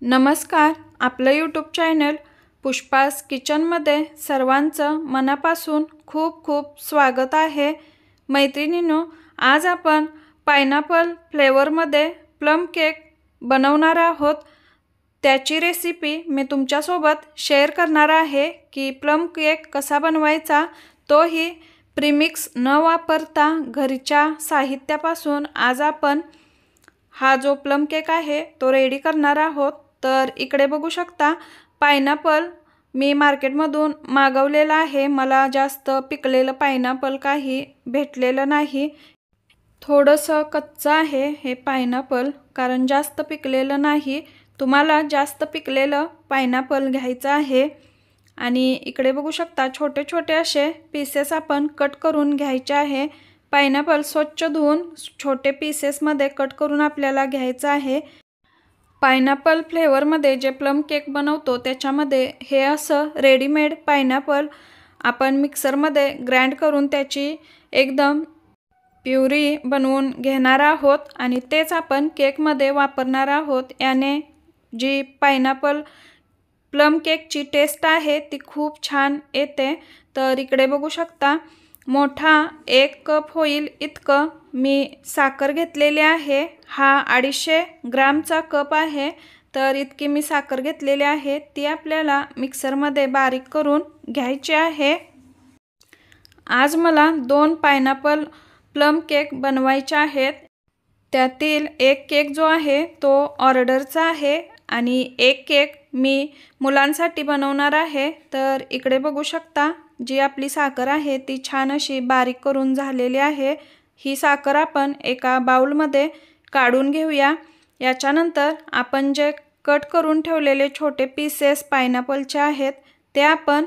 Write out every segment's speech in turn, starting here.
नमस्कार. आपलं YouTube channel Pushpa's किचनमध्ये सर्वांचं मनापासून खूप खूप स्वागत आहे. मैत्रिणींनो, आज आपण पायनॅपल फ्लेवरमध्ये प्लम केक बनवणार आहोत. त्याची रेसिपी मी तुमच्यासोबत शेअर करणार आहे की प्लम केक कसा बनवायचा, तोही प्रीमिक्स न वापरता घरच्या साहित्यापासून आज आपण हा जो प्लम केक आहे तो रेडी करणार आहोत. तर इकडे बघू शकता, पायनॅपल मी मार्केटमधून मागवलेला आहे. मला जास्त पिकलेलं पायनॅपल काही भेटलेलं नाही. थोडंसं कच्चं आहे हे पायनॅपल, कारण जास्त पिकलेलं नाही. तुम्हाला जास्त पिकलेलं पायनॅपल घ्यायचं आहे. आणि इकडे बघू शकता, छोटे छोटे असे पीसेस आपण कट करून घ्यायचे आहे. पायनॅपल स्वच्छ धुवून छोटे पीसेसमध्ये कट करून आपल्याला घ्यायचं आहे. पायनॅपल फ्लेवरमध्ये जे प्लम केक बनवतो त्याच्यामध्ये हे असं रेडीमेड पायनॅपल आपण मिक्सरमध्ये ग्राइंड करून त्याची एकदम प्युरी बनवून घेणार आहोत आणि तेच आपण केकमध्ये वापरणार आहोत. याने जी पायनॅपल प्लम केकची टेस्ट आहे ती खूप छान येते. तर इकडे बघू शकता, मोठा 1 कप होईल इतकं मी साखर घेतलेली आहे. हा 250 ग्रामचा कप आहे. तर इतकी मी साखर घेतलेली आहे, ती आपल्याला मिक्सरमध्ये बारीक करून घ्यायची आहे. आज मला 2 पायनॅपल प्लम केक बनवायचे आहेत. त्यातील एक केक जो आहे तो ऑर्डरचा आहे आणि एक केक मी मुलांसाठी बनवणार आहे. तर इकडे बघू शकता, जी आपली साखर आहे ती छान अशी बारीक करून झालेली आहे. ही साखर आपण एका बाउलमध्ये काढून घेऊया. याच्यानंतर आपण जे कट करून ठेवलेले छोटे पीसेस पायनॅपलचे आहेत ते आपण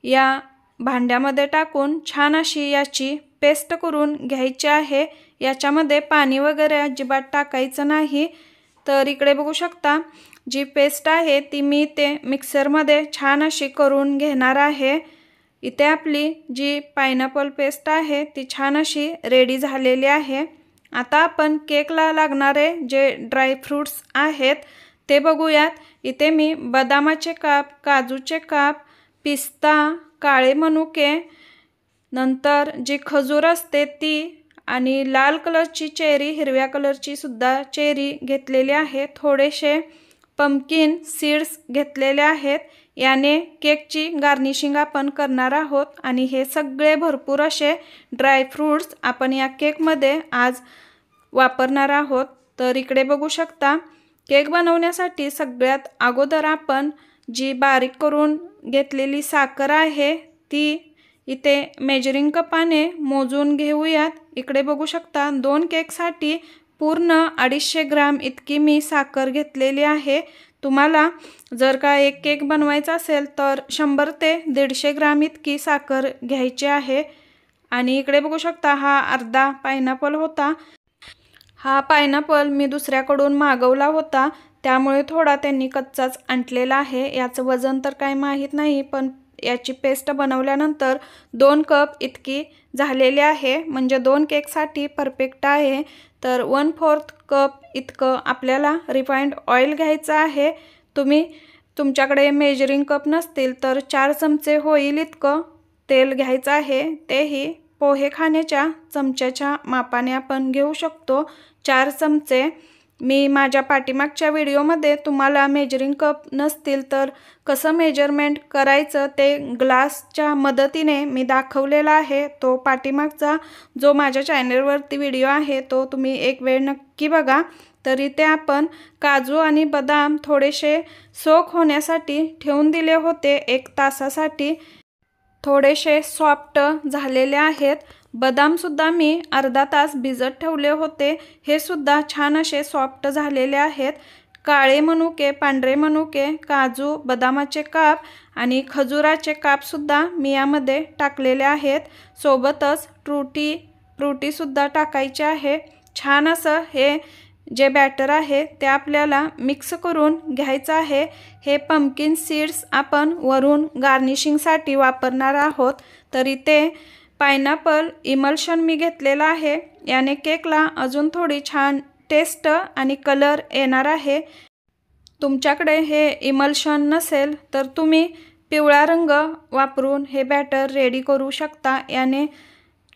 या भांड्यामध्ये टाकून छान अशी याची पेस्ट करून घ्यायची आहे. याच्यामध्ये पाणी वगैरे अजिबात टाकायचं नाही. तर इकडे बघू शकता, जी पेस्ट आहे ती मी ते मिक्सरमध्ये छान अशी करून घेणार आहे. इथे आपली जी पायनॅपल पेस्ट आहे ती छान अशी रेडी झालेली आहे. आता आपण केकला लागणारे जे ड्राय फ्रूट्स आहेत ते बघूयात. इथे मी बदामाचे काप, काजूचे काप, पिस्ता, काळे मनुके, नंतर जी खजूर असते ती, आणि लाल कलरची चेरी, हिरव्या कलरची सुद्धा चेरी घेतलेली आहे. थोडेसे पंपकिन सीड्स घेतलेले आहेत. याने केकची गार्निशिंग आपण करणार आहोत आणि हे सगळे भरपूर असे ड्राय फ्रूट्स आपण या केकमध्ये आज वापरणार आहोत. तर इकडे बघू शकता, केक बनवण्यासाठी सगळ्यात अगोदर आपण जी बारीक करून घेतलेली साखर आहे ती इथे मेजरिंग कपाने मोजून घेऊयात. इकडे बघू शकता, 2 केकसाठी पूर्ण 250 ग्राम इतकी मी साखर घेतलेली आहे. तुम्हाला जर का एक केक बनवायचा असेल तर 100 ते 150 ग्राम इतकी साखर घ्यायची आहे. आणि इकडे बघू शकता, हा अर्धा पायनॅपल होता. हा पायनॅपल मी दुसऱ्याकडून मागवला होता, त्यामुळे थोडा त्यांनी कच्चाच आणलेला आहे. याचं वजन तर काय माहीत नाही, पण याची पेस्ट बनवल्यानंतर 2 कप इतकी झालेली आहे, म्हणजे 2 केकसाठी परफेक्ट आहे. तर 1/4 कप इतकं आपल्याला रिफाइंड ऑइल घ्यायचं आहे. तुमच्याकडे मेजरिंग कप नसतील तर 4 चमचे होईल इतकं तेल घ्यायचं आहे. तेही पोहे खाण्याच्या चमच्याच्या मापाने आपण घेऊ शकतो. 4 चमचे. मी माझ्या पाठीमागच्या व्हिडिओमध्ये तुम्हाला मेजरिंग कप नसतील तर कसं मेजरमेंट करायचं ते ग्लासच्या मदतीने मी दाखवलेला आहे. तो पाठीमागचा जो माझ्या चॅनलवरती व्हिडिओ आहे तो तुम्ही एक वेळ नक्की बघा. तर इथे आपण काजू आणि बदाम थोडेसे सोक होण्यासाठी ठेवून दिले होते 1 तासासाठी. थोडेसे सॉफ्ट झालेले आहेत. बदामसुद्धा मी अर्धा तास भिजत ठेवले होते. हे सुद्धा छान असे सॉफ्ट झालेले आहेत. काळे मनुके, पांढरे मनुके, काजू, बदामाचे काप आणि खजुराचे कापसुद्धा मी यामध्ये टाकलेले आहेत. सोबतच फ्रुटीसुद्धा टाकायचे आहे. छान असं हे जे बॅटर आहे ते आपल्याला मिक्स करून घ्यायचं आहे. हे पंपकिन सीड्स आपण वरून गार्निशिंगसाठी वापरणार आहोत. तर इथे पायनॅपल इमल्शन मी घेतलेला आहे. याने केकला अजून थोडी छान टेस्ट आणि कलर येणार आहे. तुमच्याकडे हे इमल्शन नसेल तर तुम्ही पिवळा रंग वापरून हे बॅटर रेडी करू शकता। याने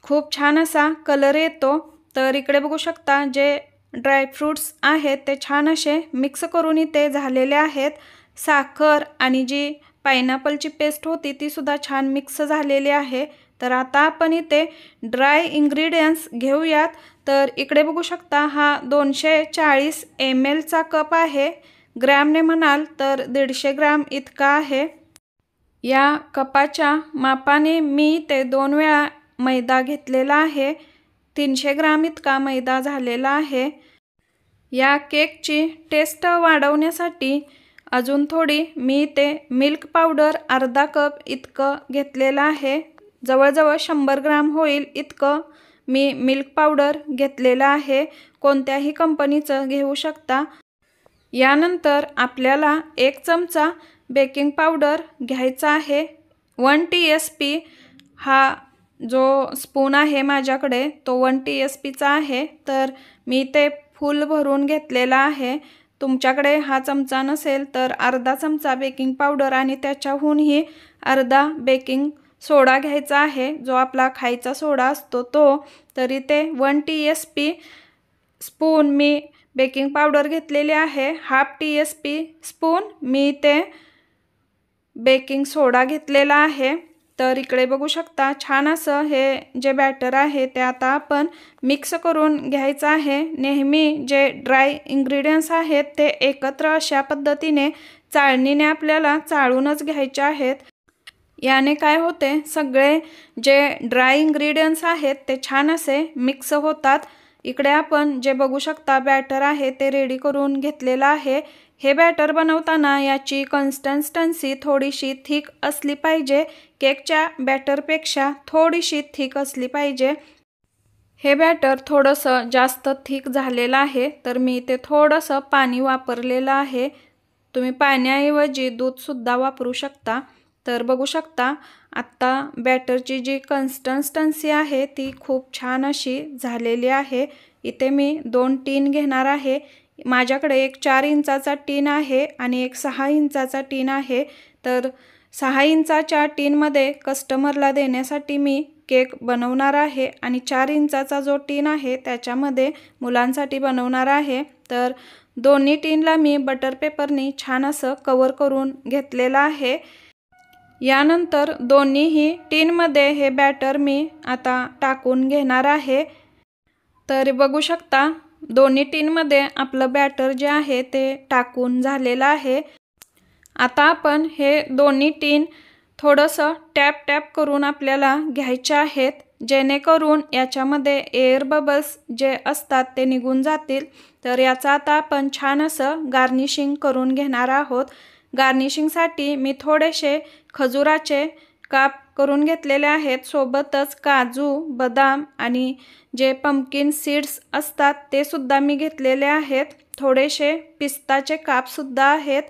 खूप छान असा कलर येतो। तर इकडे बघू शकता जे ड्रायफ्रूट्स आहेत ते छान असे मिक्स करून इथे झालेले आहेत। साखर आणि जी पायनॅपलची पेस्ट होती ती सुद्धा छान मिक्स झालेली आहे। तर आता आपण इथे ड्राय इंग्रेडियंट्स घेऊयात। तर इकडे बघू शकता हा 240 ml चा कप आहे। ग्रॅमने म्हणाल तर 150 ग्रॅम इतका आहे। या कपाच्या मापाने मी ते 2 वेळा मैदा घेतलेला आहे। 300 ग्रॅम इतका मैदा झालेला आहे। या केकची टेस्ट वाढवण्यासाठी अजून थोडी मी ते मिल्क पावडर अर्धा कप इतकं घेतलेलं आहे। जवळजवळ 100 ग्रॅम होईल इतकं मी मिल्क पावडर घेतलेलं आहे। कोणत्याही कंपनीचं घेऊ शकता। यानंतर आपल्याला 1 चमचा बेकिंग पावडर घ्यायचा आहे। 1 TSP हा जो स्पून आहे माझ्याकडे तो 1 TSP चा आहे। तर मी ते फुल भरून घेतलेला आहे। तुमच्याकडे हा चमचा नसेल तर अर्धा चमचा बेकिंग पावडर आणि त्याच्याहूनही अर्धा बेकिंग सोडा घ्यायचा आहे, जो आपला खायचा सोडा असतो तो। तरी ते 1 TSP स्पून मी बेकिंग पावडर घेतलेली आहे। 1/2 TSP स्पून मी ते बेकिंग सोडा घेतलेला आहे। तर इकडे बघू शकता छान असं हे जे बॅटर आहे ते आता आपण मिक्स करून घ्यायचं आहे। नेहमी जे ड्राय इंग्रेडियंट्स आहेत ते एकत्र अशा पद्धतीने चाळणीने आपल्याला चाळूनच घ्यायचे आहेत। याने काय होते, सगळे जे ड्राय इंग्रेडियंट्स आहेत ते छान असे मिक्स होतात। इकडे आपण जे बघू शकता बॅटर आहे ते रेडी करून घेतलेलं आहे। हे बॅटर बनवताना याची कन्सिस्टन्सी थोडीशी थिक असली पाहिजे। केकच्या बॅटरपेक्षा थोडीशी थिक असली पाहिजे। हे बॅटर थोडंसं जास्त थिक झालेलं आहे, तर मी इथे थोडंसं पाणी वापरलेलं आहे। तुम्ही पाण्याऐवजी दूधसुद्धा वापरू शकता। तर बघू शकता आत्ता बॅटरची जी कन्सिस्टन्सी आहे ती खूप छान अशी झालेली आहे। इथे मी 2 टीन घेणार आहे। माझ्याकडे एक 4 इंचाचा टीन आहे आणि एक 6 इंचाचा टीन आहे। तर 6 इंचाच्या टीनमध्ये कस्टमरला देण्यासाठी मी केक बनवणार आहे आणि 4 इंचाचा जो टीन आहे त्याच्यामध्ये मुलांसाठी बनवणार आहे। तर दोन्ही टीनला मी बटर पेपरनी छान असं कव्हर करून घेतलेलं आहे। यानंतर दोन्हीही टीनमध्ये हे बॅटर मी आता टाकून घेणार आहे। तर बघू शकता दोन्ही टीनमध्ये आपलं बॅटर जे आहे ते टाकून झालेलं आहे। आता आपण हे दोन्ही टीन थोडंसं टॅप करून आपल्याला घ्यायचे आहेत, जेणेकरून याच्यामध्ये एअर बबल्स जे असतात ते निघून जातील। तर याचा आता आपण छान असं गार्निशिंग करून घेणार आहोत। गार्निशिंगसाठी मी थोडेसे खजुराचे काप करून घेतलेले आहेत। सोबतच काजू, बदाम आणि जे पंपकिन सीड्स असतात ते सुद्धा मी घेतलेले आहेत। थोडेसे पिस्ताचे काप सुद्धा आहेत।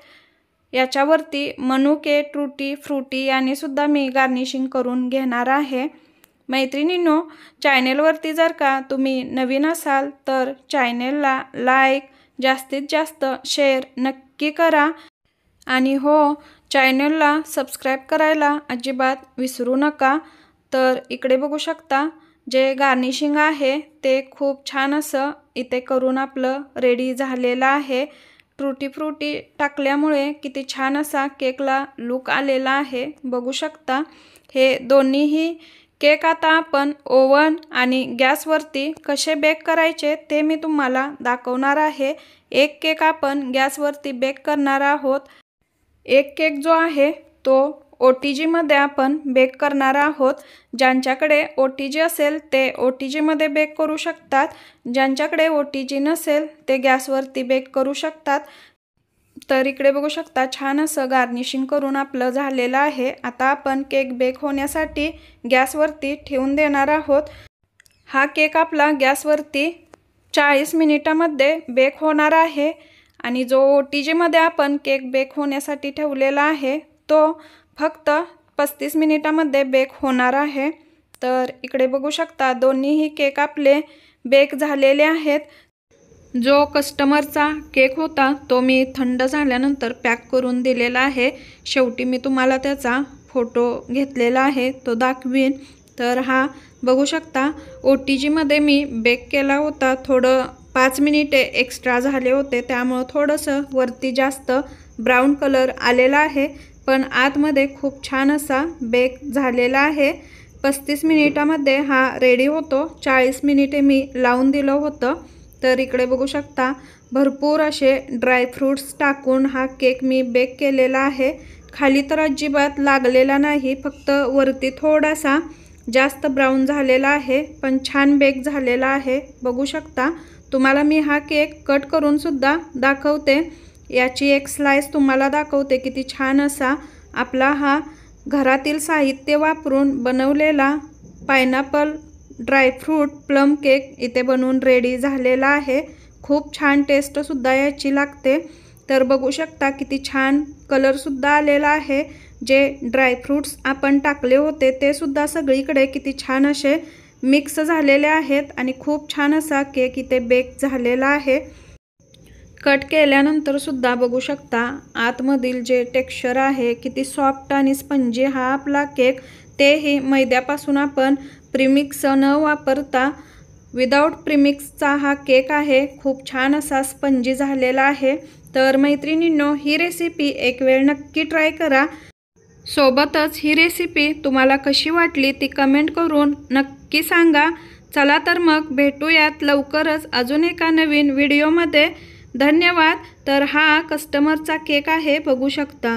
याच्यावरती मनुके, टूटी फ्रुटी याने सुद्धा मी गार्निशिंग करून घेणार आहे। मैत्रिणींनो, चॅनेलवरती जर का तुम्ही नवीन असाल तर चॅनेलला लाईक, जास्तीत जास्त शेअर नक्की करा आणि हो, चॅनलला सबस्क्राईब करायला अजिबात विसरू नका। तर इकडे बघू शकता जे गार्निशिंग आहे ते खूप छान असं इथे करून आपलं रेडी झालेलं आहे। टूटी फ्रुटी टाकल्यामुळे किती छान असा केकला लुक आलेला आहे, बघू शकता। हे दोन्हीही केक आता आपण ओव्हन आणि गॅसवरती कसे बेक करायचे ते मी तुम्हाला दाखवणार आहे। एक केक आपण गॅसवरती बेक करणार आहोत। एक केक जो आहे तो OTG मध्ये आपण बेक करणार आहोत। ज्यांच्याकडे OTG असेल ते OTG मध्ये बेक करू शकतात। ज्यांच्याकडे OTG नसेल ते गॅसवरती बेक करू शकतात। तर इकडे बघू शकता छान असं गार्निशिंग करून आपलं झालेलं आहे। आता आपण केक बेक होण्यासाठी गॅसवरती ठेवून देणार आहोत। हा केक आपला गॅसवरती 40 मिनिटांमध्ये बेक होणार आहे आणि जो OTG मध्ये आपण केक बेक होण्यासाठी ठेवलेला आहे तो फक्त 35 मिनिटांमध्ये बेक होणार आहे। तर इकडे बघू शकता दोन्हीही केक आपले बेक झालेले आहेत। जो कस्टमरचा केक होता तो मी थंड झाल्यानंतर पॅक करून दिलेला आहे। शेवटी मी तुम्हाला त्याचा फोटो घेतलेला आहे, तो दाखवीन। तर हा बघू शकता OTG मध्ये मी बेक केला होता। थोडं 5 मिनिटे एक्स्ट्रा झाले होते, त्यामुळे थोडंसं वरती जास्त ब्राऊन कलर आलेला आहे, पण आतमध्ये खूप छान असा बेक झालेला आहे। 35 मिनिटामध्ये हा रेडी होतो। 40 मिनिटे मी लावून दिलं होतं। तर इकडे बघू शकता भरपूर असे ड्राय फ्रूट्स टाकून हा केक मी बेक केलेला आहे। खाली तर अजिबात लागलेला नाही, फक्त वरती थोडासा जास्त ब्राऊन झालेला आहे, पण छान बेक झालेला आहे। बघू शकता तुम्हाला मी हा केक कट करून सुद्धा दाखवते। याची एक स्लाइस तुम्हाला दाखवते किती छान असा आपला हा घरातील साहित्य वापरून बनवलेला पायनॅपल ड्रायफ्रूट प्लम केक इथे बनवून रेडी झालेला आहे। खूप छान टेस्ट सुद्धा याची लागते। तर बघू शकता किती छान कलर सुद्धा आलेला आहे। जे ड्रायफ्रूट्स आपण टाकले होते ते सुद्धा सगळीकडे किती छान असे मिक्स झालेले आहेत आणि खूप छान असा केक इथे बेक झालेला आहे। कट केल्यानंतर सुद्धा बघू शकता आतमधील जे टेक्स्चर आहे किती सॉफ्ट आणि स्पंजी हा आपला केक, तेही मैद्यापासून आपण प्रीमिक्स न वापरता विदाउट प्रीमिक्सचा हा केक आहे। खूप छान असा स्पंजी झालेला आहे। तर मैत्रिणींनो, ही रेसिपी एक वेळ नक्की ट्राय करा। सोबतच ही रेसिपी तुम्हाला कशी वाटली ती कमेंट करून नक्की सांगा। चला तर मग भेटूयात लवकरच अजून एका नवीन व्हिडिओमध्ये। धन्यवाद। तर हा कस्टमरचा केक आहे, बघू शकता।